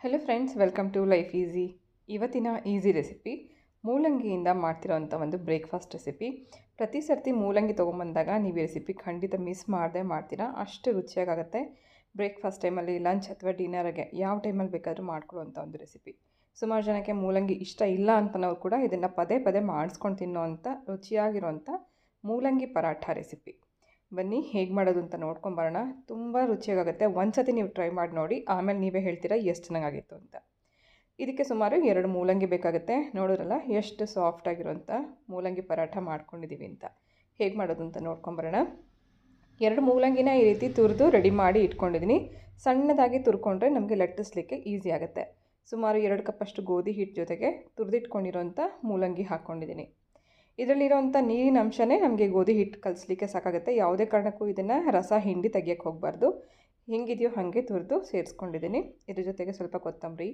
Hello friends, welcome to life easy. ಇವತ್ತಿನ easy recipe ಮೂಲಂಗಿಯಿಂದ ಮಾಡ್ತಿರೋಂಥ ಒಂದು ಬ್ರೇಕ್ಫಾಸ್ಟ್ ರೆಸಿಪಿ. ಪ್ರತಿ ಸರ್ತಿ ಮೂಲಂಗಿ ತೊಗೊಂಬಂದಾಗ ನೀವು ಈ ರೆಸಿಪಿ ಖಂಡಿತ ಮಿಸ್ ಮಾಡದೆ ಮಾಡ್ತೀರಾ. ಅಷ್ಟು ರುಚಿಯಾಗುತ್ತೆ. ಬ್ರೇಕ್ಫಾಸ್ಟ್ ಟೈಮಲ್ಲಿ, ಲಂಚ್ ಅಥವಾ ಡಿನ್ನರ್ಗೆ ಯಾವ ಟೈಮಲ್ಲಿ ಬೇಕಾದರೂ ಮಾಡ್ಕೊಳ್ಳುವಂಥ ಒಂದು ರೆಸಿಪಿ. ಸುಮಾರು ಜನಕ್ಕೆ ಮೂಲಂಗಿ ಇಷ್ಟ ಇಲ್ಲ ಅಂತನವ್ರು ಕೂಡ ಇದನ್ನು ಪದೇ ಪದೇ ಮಾಡಿಸ್ಕೊಂಡು ತಿನ್ನೋವಂಥ ರುಚಿಯಾಗಿರೋಂಥ ಮೂಲಂಗಿ ಪರಾಠ ರೆಸಿಪಿ. ಬನ್ನಿ ಹೇಗೆ ಮಾಡೋದು ಅಂತ ನೋಡ್ಕೊಂಬರೋಣ. ತುಂಬ ರುಚಿಯಾಗುತ್ತೆ. ಒಂದು ಸತಿ ನೀವು ಟ್ರೈ ಮಾಡಿ ನೋಡಿ, ಆಮೇಲೆ ನೀವೇ ಹೇಳ್ತೀರಾ ಎಷ್ಟು ಚೆನ್ನಾಗಾಗಿತ್ತು ಅಂತ. ಇದಕ್ಕೆ ಸುಮಾರು 2 ಮೂಲಂಗಿ ಬೇಕಾಗುತ್ತೆ. ನೋಡಿದ್ರಲ್ಲ ಎಷ್ಟು ಸಾಫ್ಟಾಗಿರೋಂಥ ಮೂಲಂಗಿ ಪರಾಠ ಮಾಡ್ಕೊಂಡಿದ್ದೀವಿ ಅಂತ. ಹೇಗೆ ಮಾಡೋದು ಅಂತ ನೋಡ್ಕೊಂಬರೋಣ. 2 ಮೂಲಂಗಿನ ಈ ರೀತಿ ತುರಿದು ರೆಡಿ ಮಾಡಿ ಇಟ್ಕೊಂಡಿದ್ದೀನಿ. ಸಣ್ಣದಾಗಿ ತುರ್ಕೊಂಡ್ರೆ ನಮಗೆ ಲಟ್ಟಿಸ್ಲಿಕ್ಕೆ ಈಸಿ ಆಗುತ್ತೆ. ಸುಮಾರು 2 ಕಪ್ಪಷ್ಟು ಗೋಧಿ ಹಿಟ್ಟು ಜೊತೆಗೆ ತುರಿದಿಟ್ಕೊಂಡಿರೋಂಥ ಮೂಲಂಗಿ ಹಾಕ್ಕೊಂಡಿದ್ದೀನಿ. ಇದರಲ್ಲಿರೋಂಥ ನೀರಿನ ಅಂಶನೇ ನಮಗೆ ಗೋಧಿ ಹಿಟ್ಟು ಕಲಿಸ್ಲಿಕ್ಕೆ ಸಾಕಾಗುತ್ತೆ. ಯಾವುದೇ ಕಾರಣಕ್ಕೂ ಇದನ್ನು ರಸ ಹಿಂಡಿ ತೆಗಿಯೋಕ್ಕೆ ಹೋಗಬಾರ್ದು. ಹೆಂಗಿದೆಯೋ ಹಾಗೆ ತುರಿದು ಸೇರಿಸ್ಕೊಂಡಿದ್ದೀನಿ. ಇದ್ರ ಜೊತೆಗೆ ಸ್ವಲ್ಪ ಕೊತ್ತಂಬರಿ,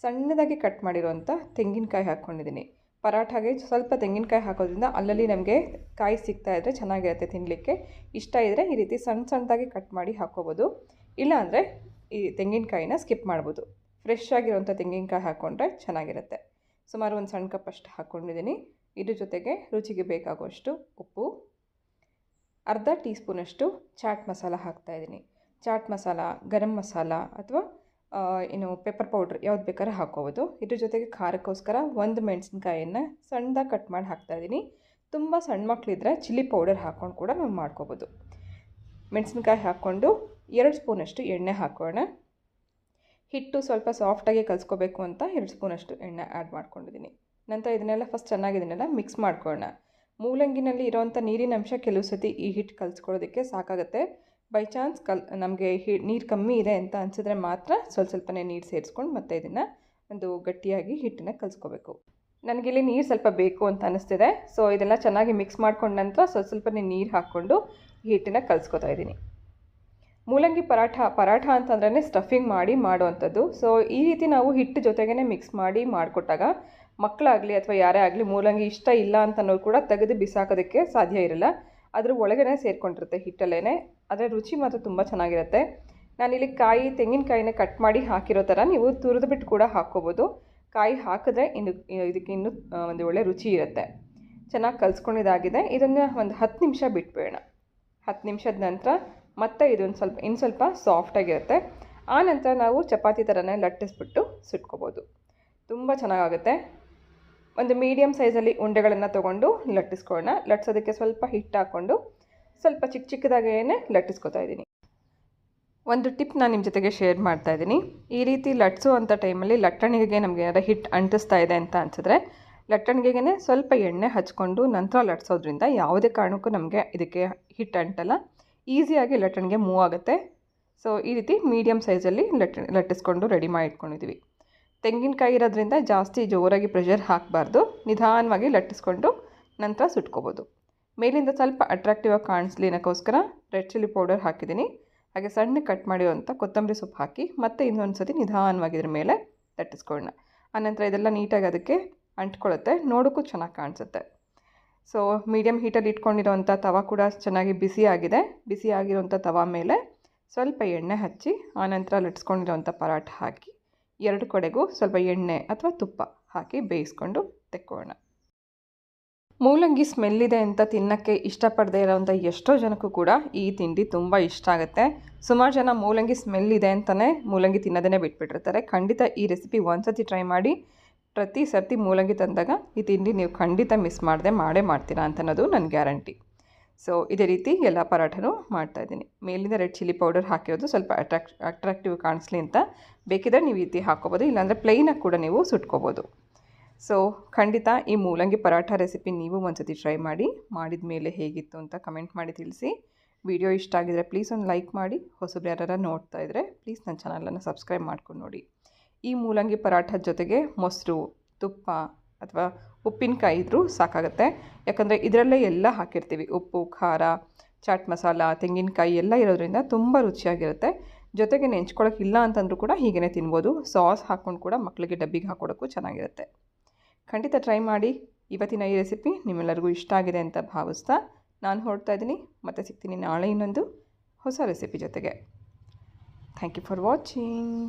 ಸಣ್ಣದಾಗಿ ಕಟ್ ಮಾಡಿರೋಂಥ ತೆಂಗಿನಕಾಯಿ ಹಾಕ್ಕೊಂಡಿದ್ದೀನಿ. ಪರಾಠಾಗೆ ಸ್ವಲ್ಪ ತೆಂಗಿನಕಾಯಿ ಹಾಕೋದ್ರಿಂದ ಅಲ್ಲಲ್ಲಿ ನಮಗೆ ಕಾಯಿ ಸಿಗ್ತಾಯಿದ್ರೆ ಚೆನ್ನಾಗಿರುತ್ತೆ ತಿನ್ನಲಿಕ್ಕೆ. ಇಷ್ಟ ಇದ್ದರೆ ಈ ರೀತಿ ಸಣ್ಣ ಸಣ್ಣದಾಗಿ ಕಟ್ ಮಾಡಿ ಹಾಕ್ಕೋಬೋದು. ಇಲ್ಲಾಂದರೆ ಈ ತೆಂಗಿನಕಾಯಿನ ಸ್ಕಿಪ್ ಮಾಡ್ಬೋದು. ಫ್ರೆಶ್ ಆಗಿರೋಂಥ ತೆಂಗಿನಕಾಯಿ ಹಾಕ್ಕೊಂಡ್ರೆ ಚೆನ್ನಾಗಿರುತ್ತೆ. ಸುಮಾರು ಒಂದು ಸಣ್ಣ ಕಪ್ಪಷ್ಟು ಹಾಕ್ಕೊಂಡಿದ್ದೀನಿ. ಇದ್ರ ಜೊತೆಗೆ ರುಚಿಗೆ ಬೇಕಾಗುವಷ್ಟು ಉಪ್ಪು, ಅರ್ಧ ಟೀ ಸ್ಪೂನಷ್ಟು ಚಾಟ್ ಮಸಾಲ ಹಾಕ್ತಾಯಿದ್ದೀನಿ. ಚಾಟ್ ಮಸಾಲ, ಗರಂ ಮಸಾಲ ಅಥವಾ ಪೆಪ್ಪರ್ ಪೌಡ್ರ್ ಯಾವ್ದು ಬೇಕಾದ್ರೂ ಹಾಕ್ಕೋಬೋದು. ಇದ್ರ ಜೊತೆಗೆ ಖಾರಕ್ಕೋಸ್ಕರ 1 ಮೆಣಸಿನ್ಕಾಯಿಯನ್ನು ಸಣ್ಣದಾಗಿ ಕಟ್ ಮಾಡಿ ಹಾಕ್ತಾಯಿದ್ದೀನಿ. ತುಂಬ ಸಣ್ಣ ಮಕ್ಕಳಿದ್ರೆ ಚಿಲ್ಲಿ ಪೌಡರ್ ಹಾಕ್ಕೊಂಡು ಕೂಡ ನಾವು ಮಾಡ್ಕೋಬೋದು. ಮೆಣಸಿನ್ಕಾಯಿ ಹಾಕ್ಕೊಂಡು 2 ಸ್ಪೂನಷ್ಟು ಎಣ್ಣೆ ಹಾಕೋಣ. ಹಿಟ್ಟು ಸ್ವಲ್ಪ ಸಾಫ್ಟಾಗಿ ಕಲಿಸ್ಕೋಬೇಕು ಅಂತ 2 ಸ್ಪೂನಷ್ಟು ಎಣ್ಣೆ ಆ್ಯಡ್ ಮಾಡ್ಕೊಂಡಿದ್ದೀನಿ. ನಂತರ ಇದನ್ನೆಲ್ಲ ಫಸ್ಟ್ ಚೆನ್ನಾಗಿ ಇದನ್ನೆಲ್ಲ ಮಿಕ್ಸ್ ಮಾಡ್ಕೊಳ್ಳೋಣ. ಮೂಲಂಗಿನಲ್ಲಿ ಇರೋವಂಥ ನೀರಿನ ಅಂಶ ಕೆಲವು ಸತಿ ಈ ಹಿಟ್ಟು ಕಲಿಸ್ಕೊಳ್ಳೋದಕ್ಕೆ ಸಾಕಾಗುತ್ತೆ. ಬೈ ಚಾನ್ಸ್ ನಮಗೆ ನೀರು ಕಮ್ಮಿ ಇದೆ ಅಂತ ಅನಿಸಿದ್ರೆ ಮಾತ್ರ ಸ್ವಲ್ಪನೇ ನೀರು ಸೇರಿಸ್ಕೊಂಡು ಮತ್ತೆ ಇದನ್ನು ಒಂದು ಗಟ್ಟಿಯಾಗಿ ಹಿಟ್ಟನ್ನು ಕಲಿಸ್ಕೋಬೇಕು. ನನಗಿಲ್ಲಿ ನೀರು ಸ್ವಲ್ಪ ಬೇಕು ಅಂತ ಅನ್ನಿಸ್ತಿದೆ. ಸೊ ಇದೆಲ್ಲ ಚೆನ್ನಾಗಿ ಮಿಕ್ಸ್ ಮಾಡ್ಕೊಂಡ ನಂತರ ಸ್ವಲ್ಪನೇ ನೀರು ಹಾಕ್ಕೊಂಡು ಹಿಟ್ಟನ್ನು ಕಲಿಸ್ಕೊತಾ ಇದ್ದೀನಿ. ಮೂಲಂಗಿ ಪರಾಠ ಅಂತಂದ್ರೆ ಸ್ಟಫಿಂಗ್ ಮಾಡಿ ಮಾಡುವಂಥದ್ದು. ಸೊ ಈ ರೀತಿ ನಾವು ಹಿಟ್ಟು ಜೊತೆಗೇ ಮಿಕ್ಸ್ ಮಾಡಿ ಮಾಡಿಕೊಟ್ಟಾಗ ಮಕ್ಕಳಾಗಲಿ ಅಥವಾ ಯಾರೇ ಆಗಲಿ ಮೂಲಂಗಿ ಇಷ್ಟ ಇಲ್ಲ ಅಂತನೋರು ಕೂಡ ತೆಗೆದು ಬಿಸಾಕೋದಕ್ಕೆ ಸಾಧ್ಯ ಇರಲ್ಲ. ಅದ್ರ ಒಳಗಡೆ ಸೇರಿಕೊಂಡಿರುತ್ತೆ ಹಿಟ್ಟಲ್ಲೇ. ಅದರ ರುಚಿ ಮಾತ್ರ ತುಂಬ ಚೆನ್ನಾಗಿರುತ್ತೆ. ನಾನಿಲ್ಲಿ ತೆಂಗಿನಕಾಯಿನ ಕಟ್ ಮಾಡಿ ಹಾಕಿರೋ ಥರ ನೀವು ತುರಿದು ಬಿಟ್ಟು ಕೂಡ ಹಾಕ್ಕೋಬೋದು. ಕಾಯಿ ಹಾಕಿದ್ರೆ ಇದಕ್ಕೆ ಇನ್ನೂ ಒಂದು ಒಳ್ಳೆ ರುಚಿ ಇರುತ್ತೆ. ಚೆನ್ನಾಗಿ ಕಲಿಸ್ಕೊಂಡಿದ್ದಾಗಿದೆ. ಇದನ್ನು ಒಂದು 10 ನಿಮಿಷ ಬಿಟ್ಬೇಡ. 10 ನಿಮಿಷದ ನಂತರ ಮತ್ತೆ ಇದೊಂದು ಇನ್ನು ಸ್ವಲ್ಪ ಸಾಫ್ಟಾಗಿರುತ್ತೆ. ಆ ನಂತರ ನಾವು ಚಪಾತಿ ಥರನೇ ಲಟ್ಟಿಸ್ಬಿಟ್ಟು ಸುಟ್ಕೋಬೋದು. ತುಂಬ ಚೆನ್ನಾಗಾಗುತ್ತೆ. ಒಂದು ಮೀಡಿಯಮ್ ಸೈಜಲ್ಲಿ ಉಂಡೆಗಳನ್ನು ತೊಗೊಂಡು ಲಟ್ಟಿಸ್ಕೊಳ್ಳೋಣ. ಲಟ್ಟಿಸೋದಕ್ಕೆ ಸ್ವಲ್ಪ ಹಿಟ್ಟು ಹಾಕ್ಕೊಂಡು ಸ್ವಲ್ಪ ಚಿಕ್ಕದಾಗೇ ಲಟ್ಟಿಸ್ಕೊತಾ ಇದ್ದೀನಿ. ಒಂದು ಟಿಪ್ ನಾನು ನಿಮ್ಮ ಜೊತೆಗೆ ಶೇರ್ ಮಾಡ್ತಾ ಇದ್ದೀನಿ. ಈ ರೀತಿ ಲಟ್ಟಿಸುವಂಥ ಟೈಮಲ್ಲಿ ಲಟ್ಟಣಿಗೆಗೆ ನಮಗೆ ಏನಾದ್ರು ಹಿಟ್ಟು ಅಂಟಿಸ್ತಾ ಇದೆ ಅಂತ ಅನಿಸಿದ್ರೆ ಲಟ್ಟಣಿಗೆಗೆ ಸ್ವಲ್ಪ ಎಣ್ಣೆ ಹಚ್ಕೊಂಡು ನಂತರ ಲಟ್ಟಿಸೋದ್ರಿಂದ ಯಾವುದೇ ಕಾರಣಕ್ಕೂ ನಮಗೆ ಇದಕ್ಕೆ ಹಿಟ್ಟು ಅಂಟಲ್ಲ. ಈಸಿಯಾಗಿ ಲಟ್ಟಣಿಗೆ ಮೂವ್ ಆಗುತ್ತೆ. ಸೊ ಈ ರೀತಿ ಮೀಡಿಯಮ್ ಸೈಜಲ್ಲಿ ಲಟ್ಟಿಸ್ಕೊಂಡು ರೆಡಿ ಮಾಡಿ ಇಟ್ಕೊಂಡಿದ್ದೀವಿ. ತೆಂಗಿನಕಾಯಿ ಇರೋದ್ರಿಂದ ಜಾಸ್ತಿ ಜೋರಾಗಿ ಪ್ರೆಷರ್ ಹಾಕಬಾರ್ದು. ನಿಧಾನವಾಗಿ ಲಟ್ಟಿಸ್ಕೊಂಡು ನಂತರ ಸುಟ್ಕೋಬೋದು. ಮೇಲಿಂದ ಸ್ವಲ್ಪ ಅಟ್ರಾಕ್ಟಿವ್ ಆಗಿ ಕಾಣಿಸ್ಲಿ ಅನ್ನೋಕ್ಕೋಸ್ಕರ ರೆಡ್ ಚಿಲ್ಲಿ ಪೌಡರ್ ಹಾಕಿದ್ದೀನಿ. ಹಾಗೆ ಸಣ್ಣ ಕಟ್ ಮಾಡಿರೋಂಥ ಕೊತ್ತಂಬರಿ ಸೊಪ್ಪು ಹಾಕಿ ಮತ್ತೆ ಇನ್ನೊಂದು ಸತಿ ನಿಧಾನವಾಗಿ ಇದ್ರ ಮೇಲೆ ಲಟ್ಟಿಸ್ಕೊಳ್ಳೋಣ. ಆನಂತರ ಇದೆಲ್ಲ ನೀಟಾಗಿ ಅದಕ್ಕೆ ಅಂಟ್ಕೊಳ್ಳುತ್ತೆ. ನೋಡೋಕ್ಕೂ ಚೆನ್ನಾಗಿ ಕಾಣಿಸುತ್ತೆ. ಸೊ ಮೀಡಿಯಮ್ ಹೀಟಲ್ಲಿ ಇಟ್ಕೊಂಡಿರೋಂಥ ತವ ಕೂಡ ಚೆನ್ನಾಗಿ ಬಿಸಿ ಆಗಿರೋಂಥ ತವ ಮೇಲೆ ಸ್ವಲ್ಪ ಎಣ್ಣೆ ಹಚ್ಚಿ ಆನಂತರ ಲಟ್ಟಿಸ್ಕೊಂಡಿರೋಂಥ ಪರಾಠ ಹಾಕಿ 2 ಕಡೆಗೂ ಸ್ವಲ್ಪ ಎಣ್ಣೆ ಅಥವಾ ತುಪ್ಪ ಹಾಕಿ ಬೇಯಿಸ್ಕೊಂಡು ತೆಕ್ಕೊಳ್ಳೋಣ. ಮೂಲಂಗಿ ಸ್ಮೆಲ್ಲಿದೆ ಅಂತ ತಿನ್ನೋಕ್ಕೆ ಇಷ್ಟಪಡದೇ ಇರೋವಂಥ ಎಷ್ಟೋ ಜನಕ್ಕೂ ಕೂಡ ಈ ತಿಂಡಿ ತುಂಬ ಇಷ್ಟ ಆಗುತ್ತೆ. ಸುಮಾರು ಜನ ಮೂಲಂಗಿ ಸ್ಮೆಲ್ಲಿದೆ ಅಂತಲೇ ಮೂಲಂಗಿ ತಿನ್ನೋದನ್ನೇ ಬಿಟ್ಬಿಟ್ಟಿರ್ತಾರೆ. ಖಂಡಿತ ಈ ರೆಸಿಪಿ ಒಂದು ಸತಿ ಟ್ರೈ ಮಾಡಿ. ಪ್ರತಿ ಸರ್ತಿ ಮೂಲಂಗಿ ತಂದಾಗ ಈ ತಿಂಡಿ ನೀವು ಖಂಡಿತ ಮಿಸ್ ಮಾಡೇ ಮಾಡ್ತೀರಾ ಅಂತ ಅನ್ನೋದು ನನ್ನ ಗ್ಯಾರಂಟಿ. ಸೊ ಇದೇ ರೀತಿ ಎಲ್ಲ ಪರಾಠನೂ ಮಾಡ್ತಾಯಿದ್ದೀನಿ. ಮೇಲಿಂದ ರೆಡ್ ಚಿಲ್ಲಿ ಪೌಡರ್ ಹಾಕಿರೋದು ಸ್ವಲ್ಪ ಅಟ್ರಾಕ್ಟಿವ್ ಕಾಣಿಸ್ಲಿ ಅಂತ. ಬೇಕಿದ್ರೆ ನೀವು ಈ ರೀತಿ ಹಾಕ್ಕೋಬೋದು, ಇಲ್ಲಾಂದರೆ ಪ್ಲೈನಾಗಿ ಕೂಡ ನೀವು ಸುಟ್ಕೋಬೋದು. ಸೊ ಖಂಡಿತ ಈ ಮೂಲಂಗಿ ಪರಾಠ ರೆಸಿಪಿ ನೀವು ಒಂದ್ಸತಿ ಟ್ರೈ ಮಾಡಿ. ಮಾಡಿದ ಮೇಲೆ ಹೇಗಿತ್ತು ಅಂತ ಕಮೆಂಟ್ ಮಾಡಿ ತಿಳಿಸಿ. ವಿಡಿಯೋ ಇಷ್ಟ ಆಗಿದರೆ ಪ್ಲೀಸ್ ಒಂದು ಲೈಕ್ ಮಾಡಿ. ಹೊಸಬ್ರು ಯಾರು ನೋಡ್ತಾ ಇದ್ದರೆ ಪ್ಲೀಸ್ ನನ್ನ ಚಾನಲನ್ನು ಸಬ್ಸ್ಕ್ರೈಬ್ ಮಾಡ್ಕೊಂಡು ನೋಡಿ. ಈ ಮೂಲಂಗಿ ಪರಾಠದ ಜೊತೆಗೆ ಮೊಸರು, ತುಪ್ಪ ಅಥವಾ ಉಪ್ಪಿನಕಾಯಿ ಇದ್ರೂ ಸಾಕಾಗುತ್ತೆ. ಯಾಕಂದರೆ ಇದರಲ್ಲೇ ಎಲ್ಲ ಹಾಕಿರ್ತೀವಿ. ಉಪ್ಪು, ಖಾರ, ಚಾಟ್ ಮಸಾಲ, ತೆಂಗಿನಕಾಯಿ ಎಲ್ಲ ಇರೋದ್ರಿಂದ ತುಂಬ ರುಚಿಯಾಗಿರುತ್ತೆ. ಜೊತೆಗೆ ನೆಂಚ್ಕೊಳ್ಳೋಕೆ ಇಲ್ಲ ಅಂತಂದ್ರೂ ಕೂಡ ಹೀಗೇ ತಿನ್ಬೋದು. ಸಾಸ್ ಹಾಕ್ಕೊಂಡು ಕೂಡ ಮಕ್ಕಳಿಗೆ ಡಬ್ಬಿಗೆ ಹಾಕ್ಕೊಡೋಕ್ಕೂ ಚೆನ್ನಾಗಿರುತ್ತೆ. ಖಂಡಿತ ಟ್ರೈ ಮಾಡಿ. ಇವತ್ತಿನ ಈ ರೆಸಿಪಿ ನಿಮ್ಮೆಲ್ಲರಿಗೂ ಇಷ್ಟ ಆಗಿದೆ ಅಂತ ಭಾವಿಸ್ತಾ ನಾನು ಹೊರಡ್ತಾ ಇದ್ದೀನಿ. ಮತ್ತೆ ಸಿಗ್ತೀನಿ ನಾಳೆ ಇನ್ನೊಂದು ಹೊಸ ರೆಸಿಪಿ ಜೊತೆಗೆ. Thank you for watching.